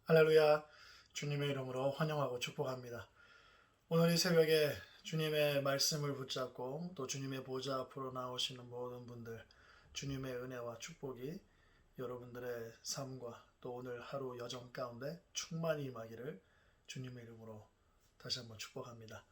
할렐루야. 주님의 이름으로 환영하고 축복합니다. 오늘 이 새벽에 주님의 말씀을 붙잡고 또 주님의 보좌 앞으로 나오시는 모든 분들, 주님의 은혜와 축복이 여러분들의 삶과 또 오늘 하루 여정 가운데 충만히 임하기를 주님의 이름으로 다시 한번 축복합니다.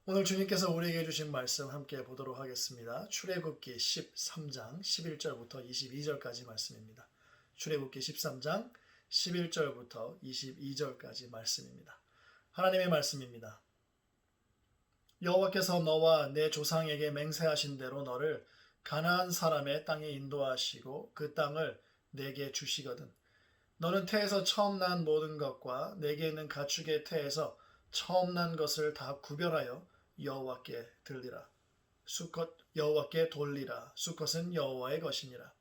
오늘 주님께서 우리에게 주신 말씀 함께 보도록 하겠습니다. 출애굽기 13장 11절부터 22절까지 말씀입니다. 출애굽기 13장 11절부터 22절까지 말씀입니다. 하나님의 말씀입니다. 여호와께서 너와 내 조상에게 맹세하신 대로 너를 가나안 사람의 땅에 인도하시고 그 땅을 내게 주시거든. 너는 태에서 처음 난 모든 것과 내게 있는 가축의 태에서 처음 난 것을 다 구별하여 여호와께 들리라. 수컷 여호와께 돌리라. 수컷은 여호와의 것이니라.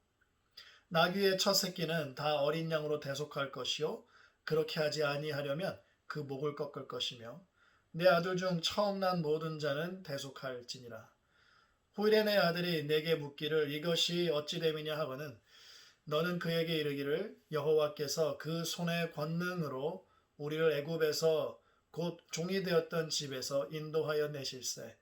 나귀의 첫 새끼는 다 어린 양으로 대속할 것이요 그렇게 하지 아니하려면 그 목을 꺾을 것이며 내 아들 중 처음 난 모든 자는 대속할지니라. 후일에 내 아들이 내게 묻기를 이것이 어찌 됨이냐 하거는 너는 그에게 이르기를 여호와께서 그 손의 권능으로 우리를 애굽에서 곧 종이 되었던 집에서 인도하여 내실세.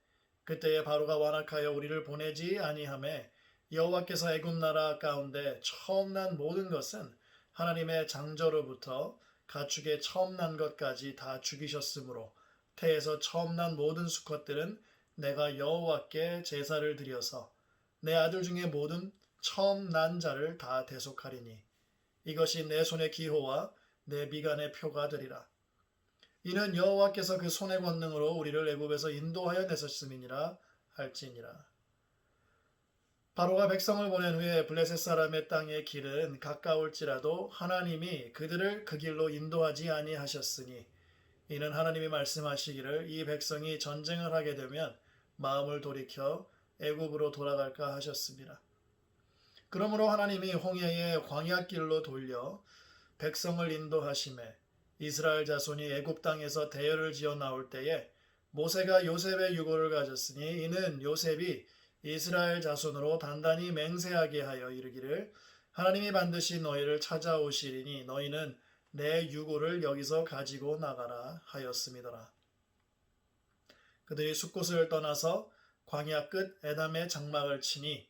그때에 바로가 완악하여 우리를 보내지 아니하매 여호와께서 애굽 나라 가운데 처음 난 모든 것은 하나님의 장저로부터 가축의 처음 난 것까지 다 죽이셨으므로 태에서 처음 난 모든 수컷들은 내가 여호와께 제사를 드려서 내 아들 중에 모든 처음 난 자를 다 대속하리니 이것이 내 손의 기호와 내 미간의 표가 되리라. 이는 여호와께서 그 손의 권능으로 우리를 애굽에서 인도하여 내셨음이니라 할지니라. 바로가 백성을 보낸 후에 블레셋 사람의 땅의 길은 가까울지라도 하나님이 그들을 그 길로 인도하지 아니하셨으니 이는 하나님이 말씀하시기를 이 백성이 전쟁을 하게 되면 마음을 돌이켜 애굽으로 돌아갈까 하셨습니다. 그러므로 하나님이 홍해의 광야길로 돌려 백성을 인도하심에 이스라엘 자손이 애굽 땅에서 대열을 지어 나올 때에 모세가 요셉의 유고를 가졌으니 이는 요셉이 이스라엘 자손으로 단단히 맹세하게 하여 이르기를 하나님이 반드시 너희를 찾아오시리니 너희는 내 유고를 여기서 가지고 나가라 하였음이더라. 그들이 숫곳을 떠나서 광야 끝 에담의 장막을 치니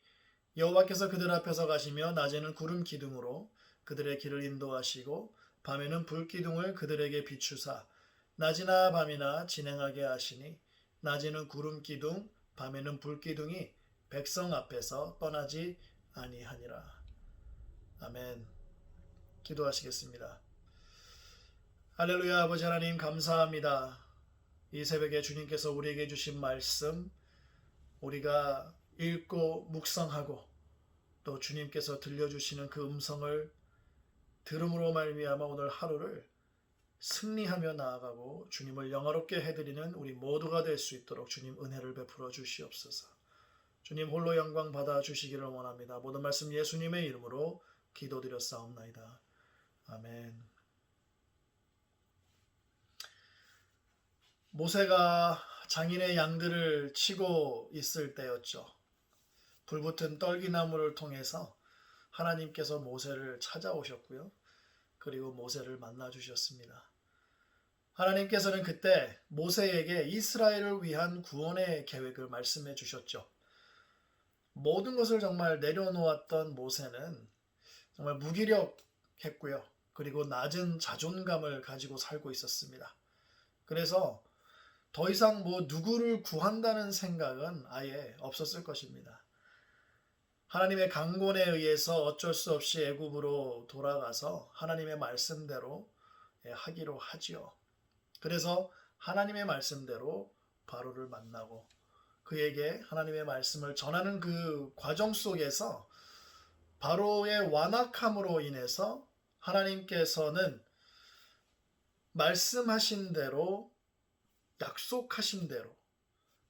여호와께서 그들 앞에서 가시며 낮에는 구름 기둥으로 그들의 길을 인도하시고 밤에는 불 기둥을 그들에게 비추사 낮이나 밤이나 진행하게 하시니 낮에는 구름 기둥 밤에는 불 기둥이 백성 앞에서 떠나지 아니하니라. 아멘. 기도하시겠습니다. 할렐루야. 아버지 하나님 감사합니다. 이 새벽에 주님께서 우리에게 주신 말씀 우리가 읽고 묵상하고 또 주님께서 들려주시는 그 음성을 들음으로 말미암아 오늘 하루를 승리하며 나아가고 주님을 영화롭게 해드리는 우리 모두가 될 수 있도록 주님 은혜를 베풀어 주시옵소서. 주님 홀로 영광 받아 주시기를 원합니다. 모든 말씀 예수님의 이름으로 기도드렸사옵나이다. 아멘. 모세가 장인의 양들을 치고 있을 때였죠. 불붙은 떨기나무를 통해서 하나님께서 모세를 찾아오셨고요. 그리고 모세를 만나 주셨습니다. 하나님께서는 그때 모세에게 이스라엘을 위한 구원의 계획을 말씀해 주셨죠. 모든 것을 정말 내려놓았던 모세는 정말 무기력했고요. 그리고 낮은 자존감을 가지고 살고 있었습니다. 그래서 더 이상 누구를 구한다는 생각은 아예 없었을 것입니다. 하나님의 강권에 의해서 어쩔 수 없이 애굽으로 돌아가서 하나님의 말씀대로 하기로 하지요. 그래서 하나님의 말씀대로 바로를 만나고 그에게 하나님의 말씀을 전하는 그 과정 속에서 바로의 완악함으로 인해서 하나님께서는 말씀하신 대로 약속하신 대로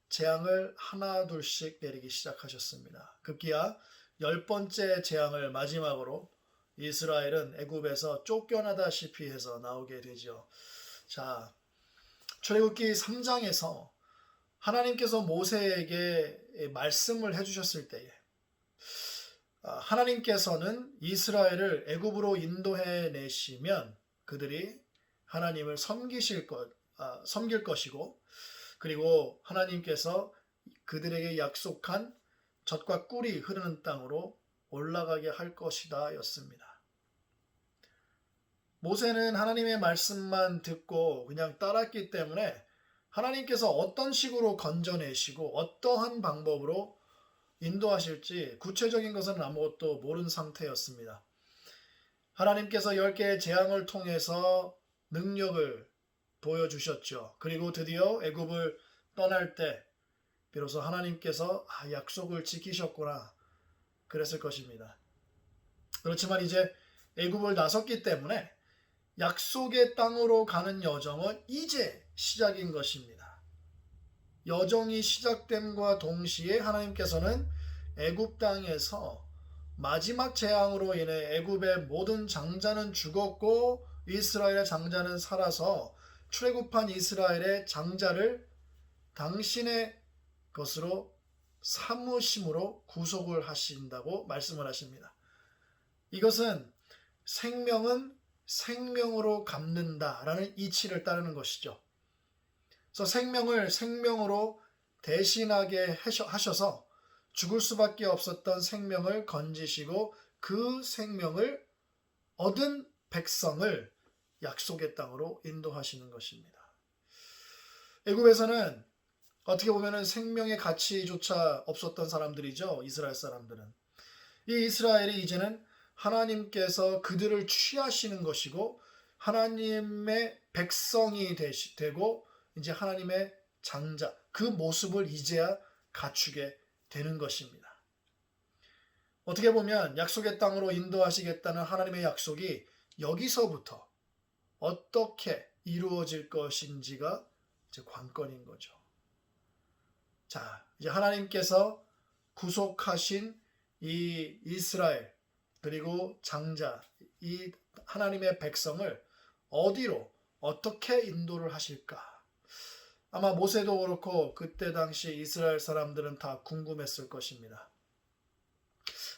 재앙을 하나 둘씩 내리기 시작하셨습니다. 급기야 10번째 재앙을 마지막으로 이스라엘은 애굽에서 쫓겨나다시피 해서 나오게 되죠. 자, 출애굽기 3장에서 하나님께서 모세에게 말씀을 해주셨을 때에 하나님께서는 이스라엘을 애굽으로 인도해 내시면 그들이 하나님을 섬길 것이고, 그리고 하나님께서 그들에게 약속한 젖과 꿀이 흐르는 땅으로 올라가게 할 것이다 였습니다. 모세는 하나님의 말씀만 듣고 그냥 따랐기 때문에 하나님께서 어떤 식으로 건져내시고 어떠한 방법으로 인도하실지 구체적인 것은 아무것도 모르는 상태였습니다. 하나님께서 10개의 재앙을 통해서 능력을 보여주셨죠. 그리고 드디어 애굽을 떠날 때 비로소 하나님께서 약속을 지키셨구나 그랬을 것입니다. 그렇지만 이제 애굽을 나섰기 때문에 약속의 땅으로 가는 여정은 이제 시작인 것입니다. 여정이 시작됨과 동시에 하나님께서는 애굽 땅에서 마지막 재앙으로 인해 애굽의 모든 장자는 죽었고 이스라엘의 장자는 살아서 출애굽한 이스라엘의 장자를 당신의 것으로 사무심으로 구속을 하신다고 말씀을 하십니다. 이것은 생명은 생명으로 갚는다라는 이치를 따르는 것이죠. 그래서 생명을 생명으로 대신하게 하셔서 죽을 수밖에 없었던 생명을 건지시고 그 생명을 얻은 백성을 약속의 땅으로 인도하시는 것입니다. 애굽에서는 어떻게 보면 생명의 가치조차 없었던 사람들이죠. 이스라엘 사람들은. 이 이스라엘이 이제는 하나님께서 그들을 취하시는 것이고 하나님의 백성이 되고 이제 하나님의 장자, 그 모습을 이제야 갖추게 되는 것입니다. 어떻게 보면 약속의 땅으로 인도하시겠다는 하나님의 약속이 여기서부터 어떻게 이루어질 것인지가 이제 관건인 거죠. 자, 이제 하나님께서 구속하신 이 이스라엘 그리고 장자, 이 하나님의 백성을 어디로 어떻게 인도를 하실까? 아마 모세도 그렇고 그때 당시 이스라엘 사람들은 다 궁금했을 것입니다.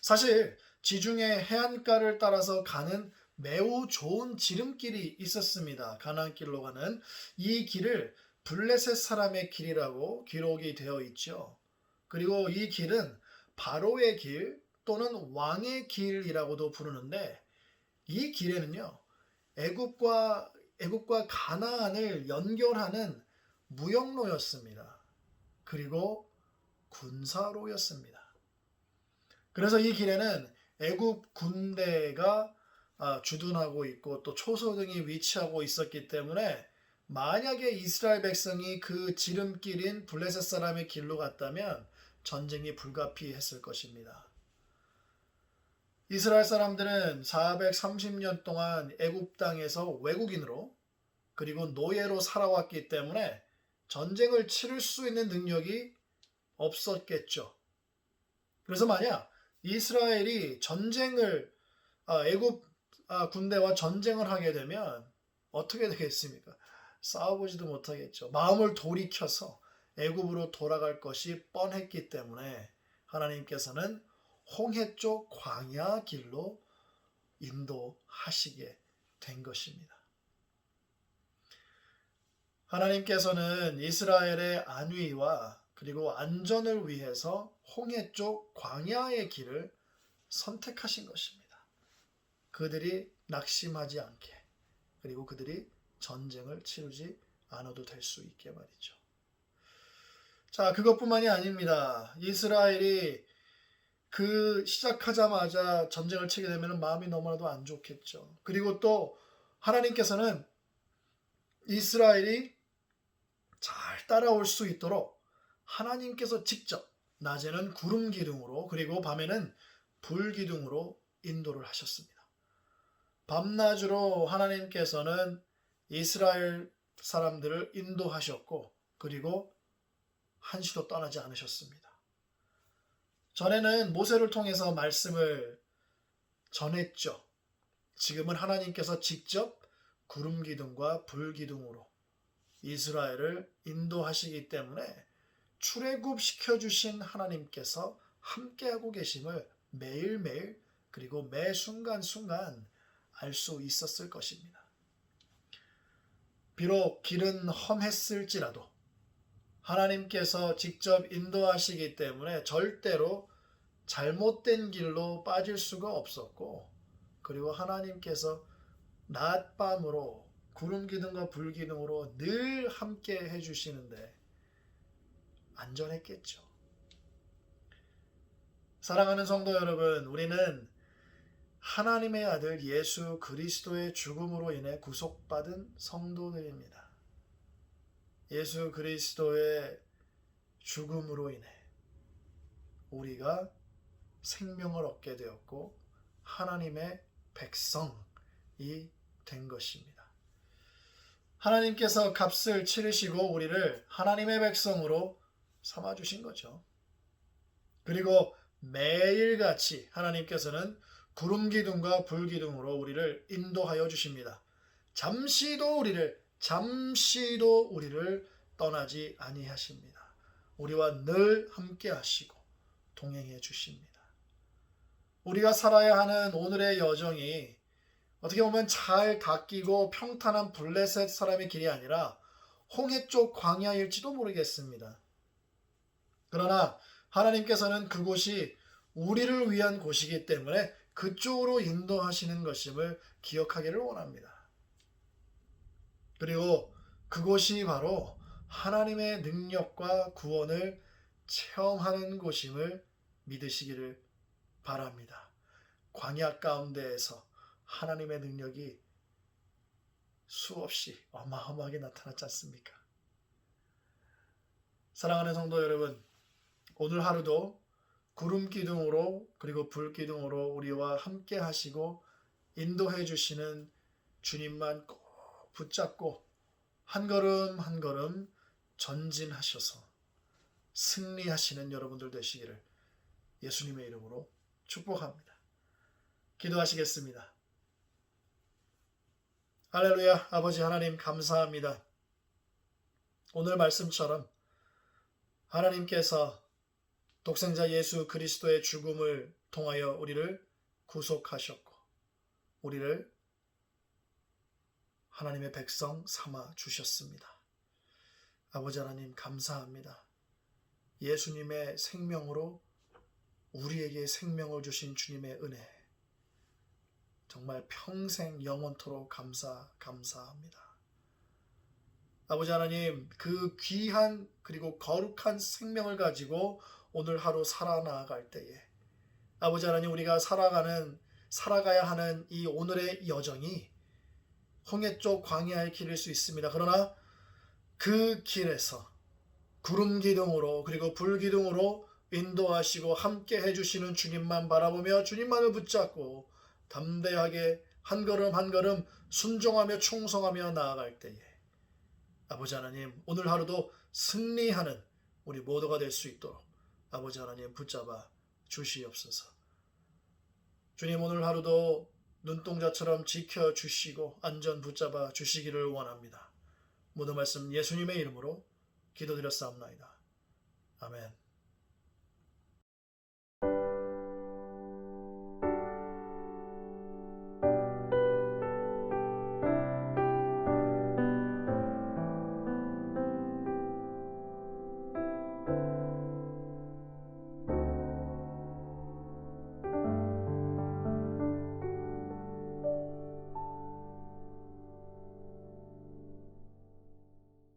사실 지중해 해안가를 따라서 가는 매우 좋은 지름길이 있었습니다. 가나안길로 가는 이 길을 블레셋 사람의 길이라고 기록이 되어 있죠. 그리고 이 길은 바로의 길 또는 왕의 길이라고도 부르는데 이 길에는요 애굽과 가나안을 연결하는 무역로였습니다. 그리고 군사로였습니다. 그래서 이 길에는 애굽 군대가 주둔하고 있고 또 초소등이 위치하고 있었기 때문에 만약에 이스라엘 백성이 그 지름길인 블레셋 사람의 길로 갔다면 전쟁이 불가피했을 것입니다. 이스라엘 사람들은 430년 동안 애굽 땅에서 외국인으로 그리고 노예로 살아왔기 때문에 전쟁을 치를 수 있는 능력이 없었겠죠. 그래서 만약 이스라엘이 애굽 군대와 전쟁을 하게 되면 어떻게 되겠습니까? 싸워보지도 못하겠죠. 마음을 돌이켜서 애굽으로 돌아갈 것이 뻔했기 때문에 하나님께서는 홍해 쪽 광야 길로 인도하시게 된 것입니다. 하나님께서는 이스라엘의 안위와 그리고 안전을 위해서 홍해 쪽 광야의 길을 선택하신 것입니다. 그들이 낙심하지 않게 그리고 그들이 전쟁을 치르지 않아도 될 수 있게 말이죠. 자, 그것뿐만이 아닙니다. 이스라엘이 시작하자마자 전쟁을 치게 되면 마음이 너무나도 안 좋겠죠. 그리고 또 하나님께서는 이스라엘이 잘 따라올 수 있도록 하나님께서 직접 낮에는 구름 기둥으로 그리고 밤에는 불 기둥으로 인도를 하셨습니다. 밤낮으로 하나님께서는 이스라엘 사람들을 인도하셨고 그리고 한시도 떠나지 않으셨습니다. 전에는 모세를 통해서 말씀을 전했죠. 지금은 하나님께서 직접 구름 기둥과 불 기둥으로 이스라엘을 인도하시기 때문에 출애굽 시켜주신 하나님께서 함께하고 계심을 매일매일 그리고 매 순간순간 알 수 있었을 것입니다. 비록 길은 험했을지라도 하나님께서 직접 인도하시기 때문에 절대로 잘못된 길로 빠질 수가 없었고, 그리고 하나님께서 낮밤으로 구름 기둥과 불 기둥으로 늘 함께 해주시는데 안전했겠죠. 사랑하는 성도 여러분, 우리는 하나님의 아들 예수 그리스도의 죽음으로 인해 구속받은 성도들입니다. 예수 그리스도의 죽음으로 인해 우리가 생명을 얻게 되었고 하나님의 백성이 된 것입니다. 하나님께서 값을 치르시고 우리를 하나님의 백성으로 삼아주신 거죠. 그리고 매일같이 하나님께서는 구름 기둥과 불 기둥으로 우리를 인도하여 주십니다. 잠시도 우리를 떠나지 아니하십니다. 우리와 늘 함께 하시고 동행해 주십니다. 우리가 살아야 하는 오늘의 여정이 어떻게 보면 잘 닦이고 평탄한 블레셋 사람의 길이 아니라 홍해 쪽 광야일지도 모르겠습니다. 그러나 하나님께서는 그곳이 우리를 위한 곳이기 때문에 그쪽으로 인도하시는 것임을 기억하기를 원합니다. 그리고 그곳이 바로 하나님의 능력과 구원을 체험하는 곳임을 믿으시기를 바랍니다. 광야 가운데에서 하나님의 능력이 수없이 어마어마하게 나타났지 않습니까? 사랑하는 성도 여러분, 오늘 하루도 구름 기둥으로 그리고 불 기둥으로 우리와 함께 하시고 인도해 주시는 주님만 꼭 붙잡고 한 걸음 한 걸음 전진하셔서 승리하시는 여러분들 되시기를 예수님의 이름으로 축복합니다. 기도하시겠습니다. 할렐루야. 아버지 하나님 감사합니다. 오늘 말씀처럼 하나님께서 독생자 예수 그리스도의 죽음을 통하여 우리를 구속하셨고 우리를 하나님의 백성 삼아 주셨습니다. 아버지 하나님 감사합니다. 예수님의 생명으로 우리에게 생명을 주신 주님의 은혜 정말 평생 영원토록 감사합니다. 아버지 하나님, 그 귀한 그리고 거룩한 생명을 가지고 오늘 하루 살아나갈 때에 아버지 하나님, 우리가 살아가야 하는 이 오늘의 여정이 홍해 쪽 광야의 길일 수 있습니다. 그러나 그 길에서 구름 기둥으로 그리고 불 기둥으로 인도하시고 함께 해주시는 주님만 바라보며 주님만을 붙잡고 담대하게 한 걸음 한 걸음 순종하며 충성하며 나아갈 때에 아버지 하나님, 오늘 하루도 승리하는 우리 모두가 될 수 있도록 아버지 하나님 붙잡아 주시옵소서. 주님, 오늘 하루도 눈동자처럼 지켜주시고 안전 붙잡아 주시기를 원합니다. 모든 말씀 예수님의 이름으로 기도드렸사옵나이다. 아멘.